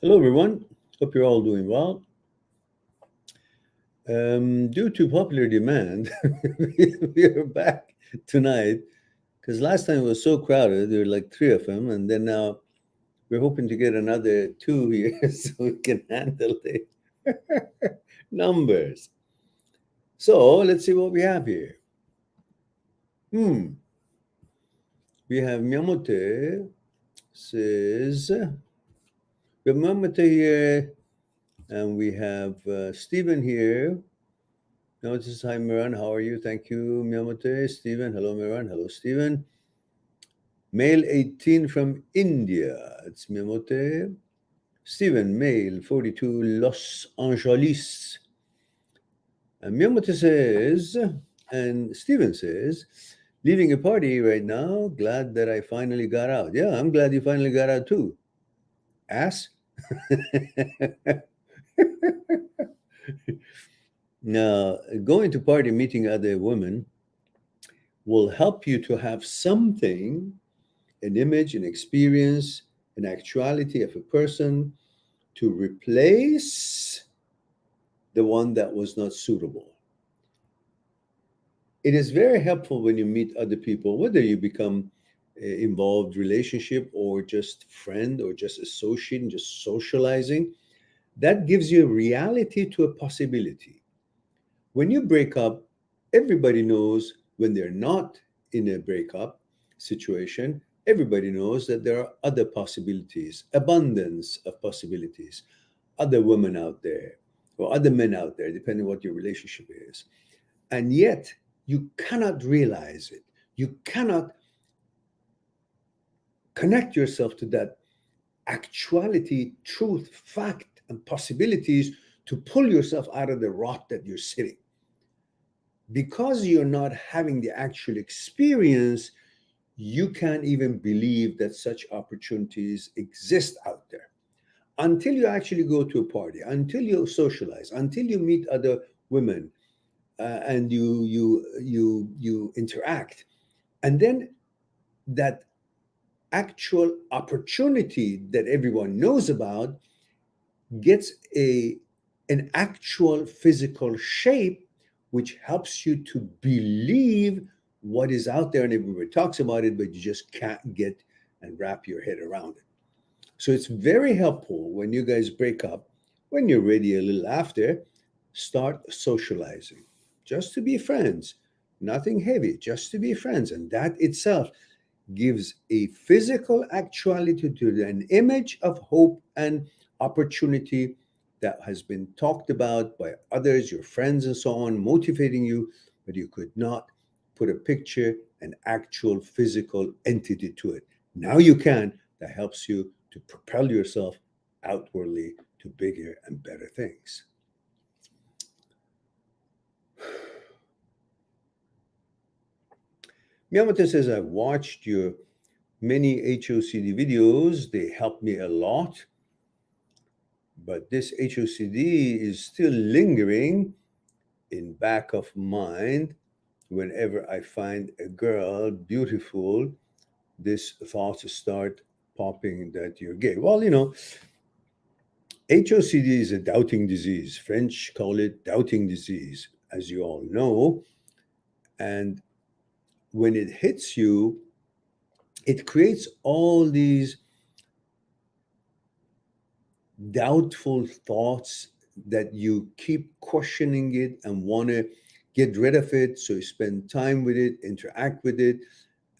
Hello, everyone. Hope you're all doing well. Due to popular demand, we are back tonight because last time it was so crowded. There were like 3 of them, and then now we're hoping to get another 2 here so we can handle the numbers. So let's see what we have here. We have Miyamoto says, we have Miyamoto here, and we have Stephen here. Now this is hi Miran, how are you? Thank you, Miyamoto. Stephen, hello Miran, hello Stephen. Male 18 from India, it's Miyamoto. Stephen, male 42, Los Angeles. And Miyamoto says, and Stephen says, leaving a party right now, glad that I finally got out. Yeah, I'm glad you finally got out too. Ass? Now, going to party, meeting other women will help you to have something, an image, an experience, an actuality of a person to replace the one that was not suitable. It is very helpful when you meet other people, whether you become involved relationship or just friend or just associating, just socializing. That gives you a reality to a possibility. When you break up, everybody knows when they're not in a breakup situation, everybody knows that there are other possibilities, abundance of possibilities, other women out there or other men out there, depending on what your relationship is. And yet you cannot realize it. You cannot connect yourself to that actuality, truth, fact, and possibilities to pull yourself out of the rut that you're sitting. Because you're not having the actual experience, you can't even believe that such opportunities exist out there. Until you actually go to a party, until you socialize, until you meet other women, and you interact, and then that actual opportunity that everyone knows about gets an actual physical shape, which helps you to believe what is out there and everybody talks about it, but you just can't get and wrap your head around it. So it's very helpful when you guys break up, when you're ready a little after, start socializing just to be friends, nothing heavy, just to be friends. And that itself gives a physical actuality to an image of hope and opportunity that has been talked about by others, your friends, and so on, motivating you, but you could not put a picture, an actual physical entity to it. Now you can. That helps you to propel yourself outwardly to bigger and better things. Miyamoto says, I've watched your many HOCD videos. They help me a lot. But this HOCD is still lingering in back of mind. Whenever I find a girl beautiful, this thoughts start popping that you're gay. Well, HOCD is a doubting disease. French call it doubting disease, as you all know. And when it hits you, it creates all these doubtful thoughts that you keep questioning it and want to get rid of it. So you spend time with it, interact with it,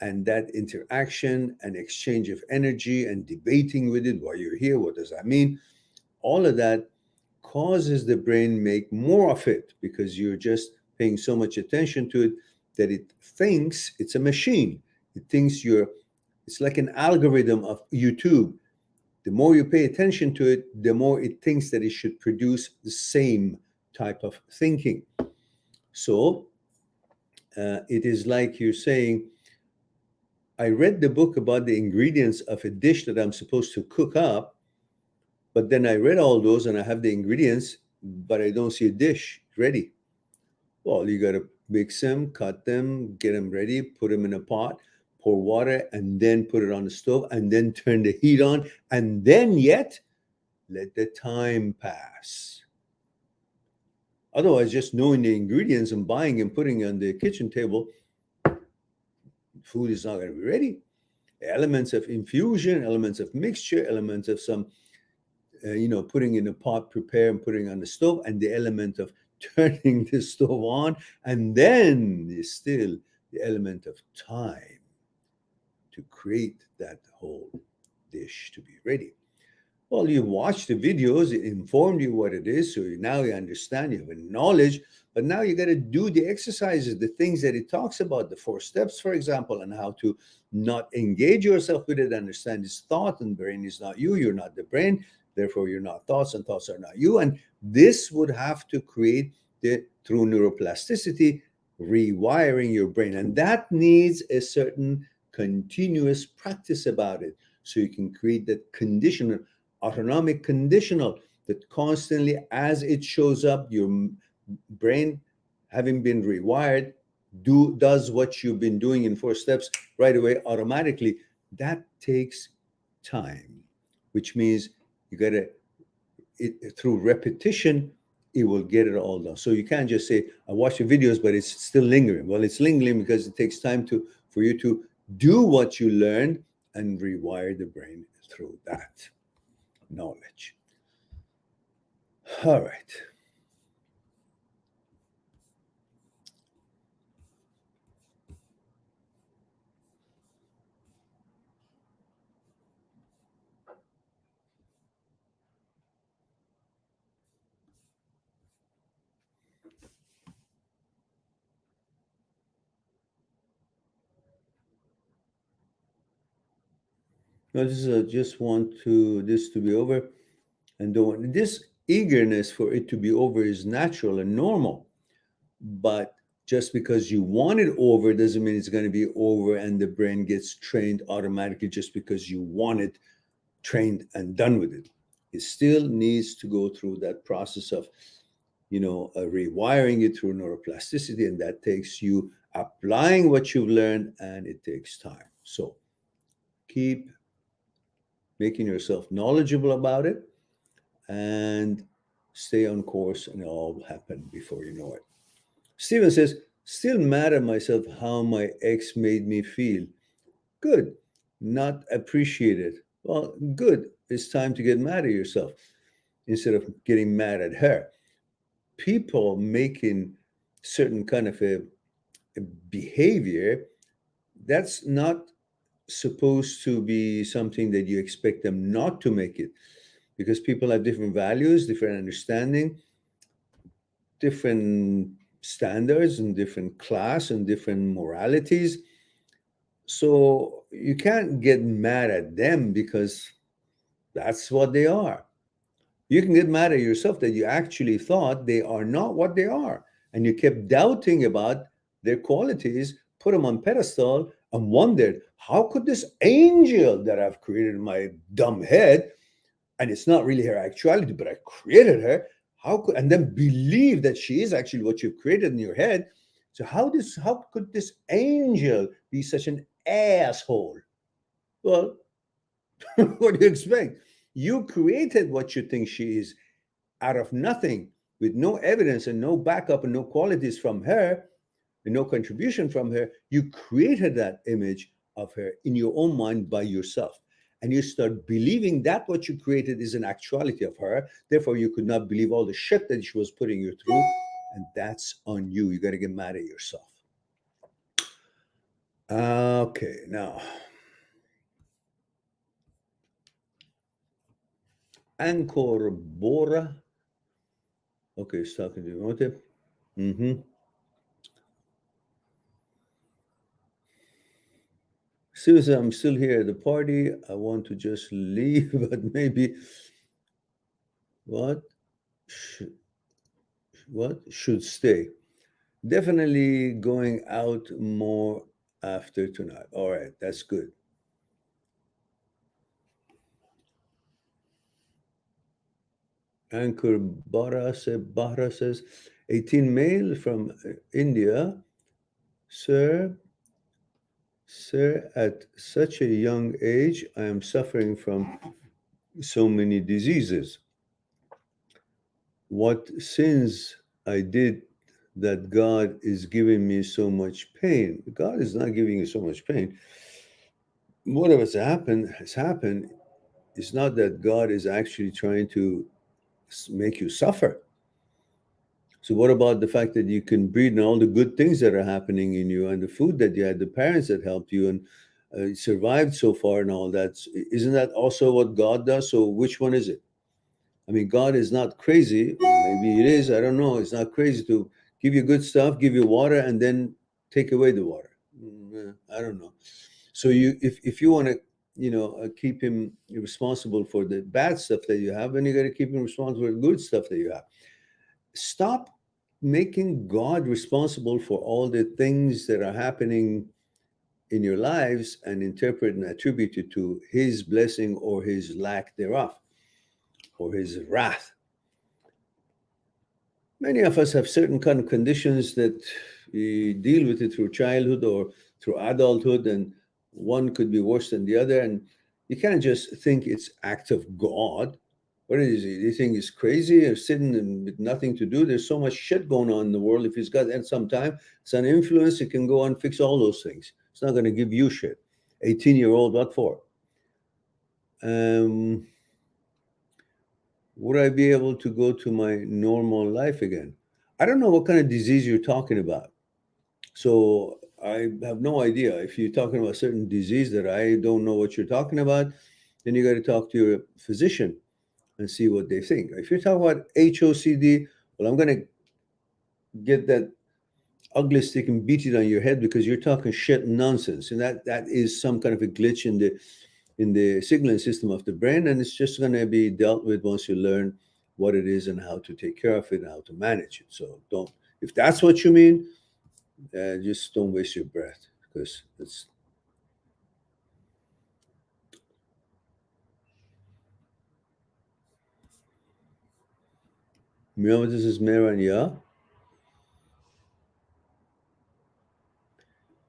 and that interaction and exchange of energy and debating with it while you're here. What does that mean? All of that causes the brain make more of it because you're just paying so much attention to it that it thinks it's a machine. It thinks it's like an algorithm of YouTube. The more you pay attention to it, the more it thinks that it should produce the same type of thinking. So it is like you're saying, I read the book about the ingredients of a dish that I'm supposed to cook up, but then I read all those and I have the ingredients, but I don't see a dish ready. Well, you got to mix them, cut them, get them ready, put them in a pot, pour water, and then put it on the stove, and then turn the heat on, and then yet let the time pass. Otherwise, just knowing the ingredients and buying and putting on the kitchen table, food is not going to be ready. Elements of infusion, elements of mixture, elements of some, putting in a pot, prepare and putting on the stove, and the element of turning the stove on, and then is still the element of time to create that whole dish to be ready. Well, you watch the videos, it informed you what it is, so now you understand, you have a knowledge, but now you got to do the exercises, the things that it talks about, the 4 steps, for example, and how to not engage yourself with it, understand it's thought, and brain is not you, you're not the brain, therefore you're not thoughts, and thoughts are not you. And this would have to create through neuroplasticity, rewiring your brain. And that needs a certain continuous practice about it. So you can create that conditional, autonomic conditional that constantly, as it shows up, your brain, having been rewired, does what you've been doing in 4 steps right away automatically. That takes time, which means you got to, through repetition, it will get it all done. So you can't just say, I watch the videos, but it's still lingering. Well, it's lingering because it takes time for you to do what you learned and rewire the brain through that knowledge. All right. No, this is just want this to be over, and don't want this eagerness for it to be over is natural and normal, but just because you want it over doesn't mean it's going to be over, and the brain gets trained automatically just because you want it trained and done with it. It still needs to go through that process of, rewiring it through neuroplasticity, and that takes you applying what you've learned, and it takes time. So keep making yourself knowledgeable about it and stay on course, and it all will happen before you know it. Steven says, Still mad at myself how my ex made me feel. Good. Not appreciated. Well, good. It's time to get mad at yourself instead of getting mad at her. People making certain kind of a behavior, that's not supposed to be something that you expect them not to make it, because people have different values, different understanding, different standards, and different class and different moralities. So you can't get mad at them because that's what they are. You can get mad at yourself that you actually thought they are not what they are, and you kept doubting about their qualities, put them on pedestal, and wondered, how could this angel that I've created in my dumb head, and it's not really her actuality, but I created her, how could, and then believe that she is actually what you've created in your head. So how could this angel be such an asshole? Well, what do you expect? You created what you think she is out of nothing, with no evidence and no backup and no qualities from her and no contribution from her. You created that image of her in your own mind by yourself. And you start believing that what you created is an actuality of her. Therefore, you could not believe all the shit that she was putting you through. And that's on you. You got to get mad at yourself. Okay, now. Anchor Bora. Okay, it's talking to you. Mm-hmm. Susan, I'm still here at the party. I want to just leave, but maybe what? What should stay? Definitely going out more after tonight. All right, that's good. Ankur Bahra says, 18 male from India. Sir, at such a young age, I am suffering from so many diseases. What sins I did that God is giving me so much pain? God is not giving you so much pain. Whatever has happened. It's not that God is actually trying to make you suffer. So what about the fact that you can breathe and all the good things that are happening in you, and the food that you had, the parents that helped you, and survived so far and all that? Isn't that also what God does? So which one is it? I mean, God is not crazy. Maybe it is. I don't know. It's not crazy to give you good stuff, give you water, and then take away the water. I don't know. So if you want to, keep him responsible for the bad stuff that you have, then you got to keep him responsible for the good stuff that you have. Stop making God responsible for all the things that are happening in your lives and interpret and attribute it to his blessing or his lack thereof, or his wrath. Many of us have certain kind of conditions that we deal with it through childhood or through adulthood, and one could be worse than the other. And you can't just think it's act of God. What is it? You think he's crazy or sitting and with nothing to do? There's so much shit going on in the world. If he's got some time, some influence, he can go and fix all those things. It's not going to give you shit. 18-year-old, what for? Would I be able to go to my normal life again? I don't know what kind of disease you're talking about. So I have no idea. If you're talking about a certain disease that I don't know what you're talking about, then you got to talk to your physician and see what they think. If you're talking about HOCD, well, I'm going to get that ugly stick and beat it on your head because you're talking shit and nonsense. And that is some kind of a glitch in the signaling system of the brain, and it's just going to be dealt with once you learn what it is and how to take care of it and how to manage it. So don't, if that's what you mean, just don't waste your breath, because it's remember, this is Meran, yeah?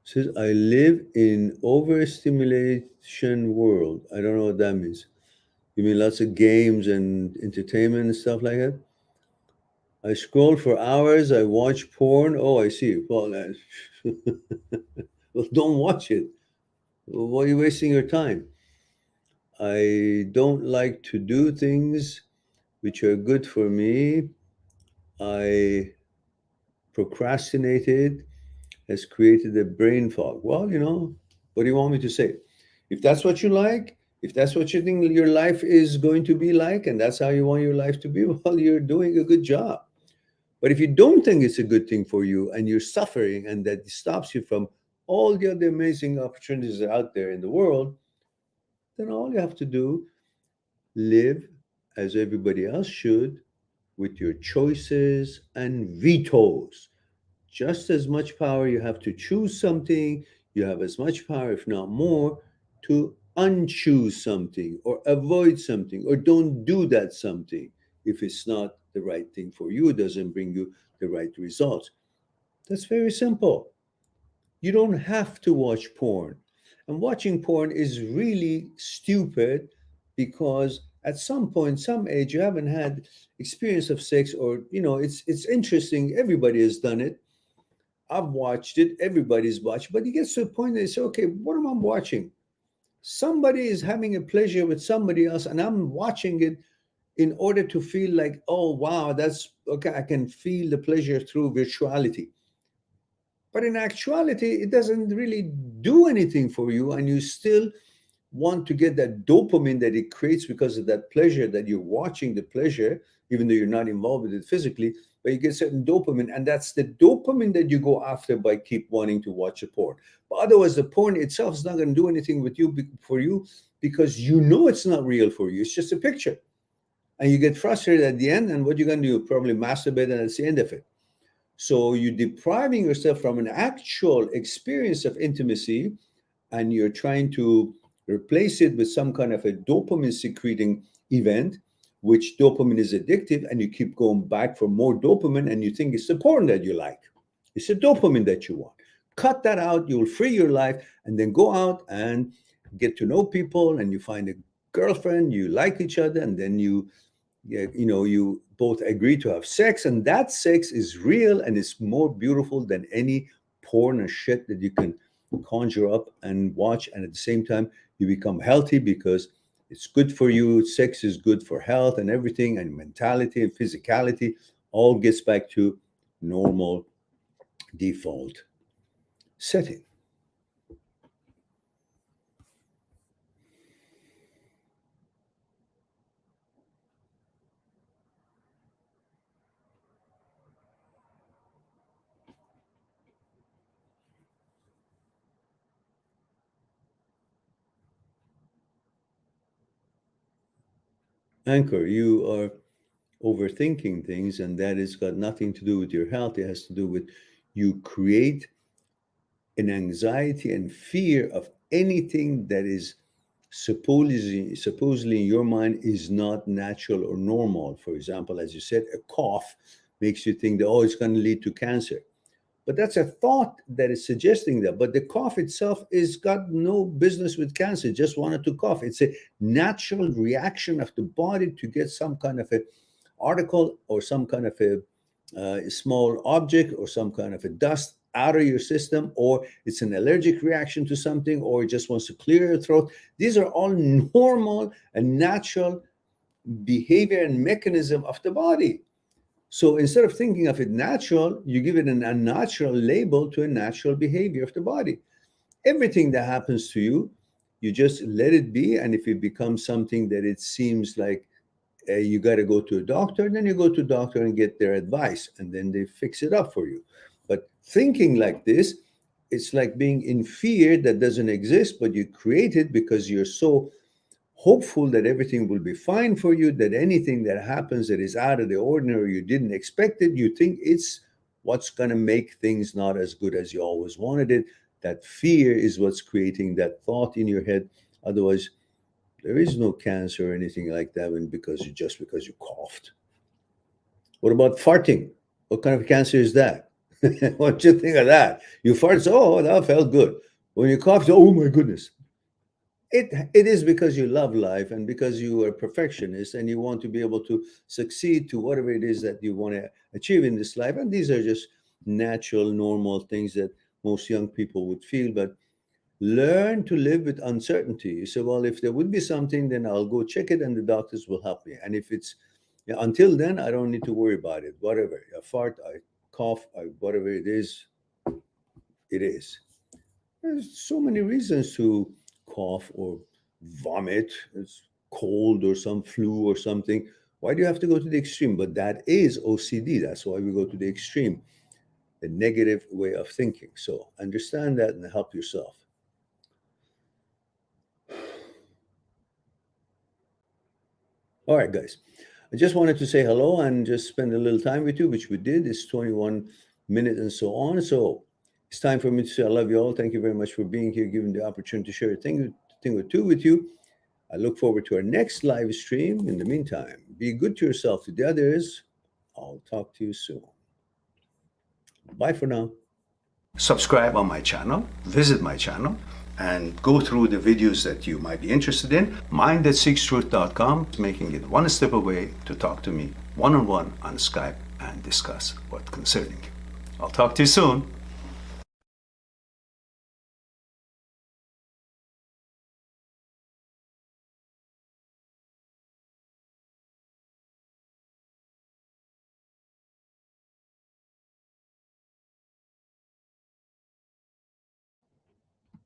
Says, I live in overstimulation world. I don't know what that means. You mean lots of games and entertainment and stuff like that? I scroll for hours. I watch porn. Oh, I see. Well, well, don't watch it. Why are you wasting your time? I don't like to do things which are good for me. I procrastinated, has created a brain fog. Well, what do you want me to say? If that's what you like, if that's what you think your life is going to be like, and that's how you want your life to be, well, you're doing a good job. But if you don't think it's a good thing for you and you're suffering and that stops you from all the other amazing opportunities that are out there in the world, then all you have to do, live as everybody else should, with your choices and vetoes. Just as much power you have to choose something, you have as much power, if not more, to unchoose something or avoid something or don't do that something if it's not the right thing for you, doesn't bring you the right results. That's very simple. You don't have to watch porn. And watching porn is really stupid because at some point, some age, you haven't had experience of sex, or it's interesting. Everybody has done it. I've watched it. Everybody's watched, but it gets to a point that they say, okay, what am I watching? Somebody is having a pleasure with somebody else, and I'm watching it in order to feel like, oh wow, that's okay. I can feel the pleasure through virtuality. But in actuality, it doesn't really do anything for you, and you still want to get that dopamine that it creates because of that pleasure that you're watching the pleasure, even though you're not involved with it physically, but you get certain dopamine, and that's the dopamine that you go after by keep wanting to watch a porn. But otherwise, the porn itself is not going to do anything with you for you because you know it's not real for you. It's just a picture, and you get frustrated at the end. And what you're going to do? Probably masturbate, and that's the end of it. So you're depriving yourself from an actual experience of intimacy, and you're trying to replace it with some kind of a dopamine secreting event, which dopamine is addictive, and you keep going back for more dopamine, and you think it's the porn that you like. It's the dopamine that you want. Cut that out, you'll free your life, and then go out and get to know people, and you find a girlfriend, you like each other, and then you both agree to have sex, and that sex is real and it's more beautiful than any porn or shit that you can conjure up and watch. And at the same time, you become healthy because it's good for you. Sex is good for health and everything, and mentality and physicality all gets back to normal default setting. Anchor, you are overthinking things, and that has got nothing to do with your health. It has to do with you create an anxiety and fear of anything that is supposedly in your mind is not natural or normal. For example, as you said, a cough makes you think that, oh, it's going to lead to cancer. But that's a thought that is suggesting that. But the cough itself is got no business with cancer. It just wanted to cough. It's a natural reaction of the body to get some kind of a article or some kind of a small object or some kind of a dust out of your system, or it's an allergic reaction to something, or it just wants to clear your throat. These are all normal and natural behavior and mechanism of the body. So instead of thinking of it natural, you give it an unnatural label to a natural behavior of the body. Everything that happens to you, you just let it be. And if it becomes something that it seems like you got to go to a doctor, then you go to a doctor and get their advice, and then they fix it up for you. But thinking like this, it's like being in fear that doesn't exist, but you create it because you're so hopeful that everything will be fine for you, that anything that happens that is out of the ordinary, you didn't expect it, you think it's what's going to make things not as good as you always wanted it. That fear is what's creating that thought in your head. Otherwise, there is no cancer or anything like that because you coughed. What about farting? What kind of cancer is that? What do you think of that? You fart, oh, that felt good. When you cough, oh my goodness. It is because you love life and because you are a perfectionist and you want to be able to succeed to whatever it is that you want to achieve in this life. And these are just natural, normal things that most young people would feel. But learn to live with uncertainty. You say, well, if there would be something, then I'll go check it and the doctors will help me. And if it's, until then, I don't need to worry about it. Whatever, I fart, I cough, whatever it is, it is. There's so many reasons to cough or vomit. It's cold or some flu or something. Why do you have to go to the extreme? But that is OCD. That's why we go to the extreme, the negative way of thinking. So understand that and help yourself. All right, guys. I just wanted to say hello and just spend a little time with you, which we did. It's 21 minutes and so on. So it's time for me to say I love you all. Thank you very much for being here, giving the opportunity to share a thing or two with you. I look forward to our next live stream. In the meantime, be good to yourself, to the others. I'll talk to you soon. Bye for now. Subscribe on my channel, visit my channel, and go through the videos that you might be interested in. Mind@seekstruth.com, making it one step away to talk to me one-on-one on Skype and discuss what's concerning you. I'll talk to you soon.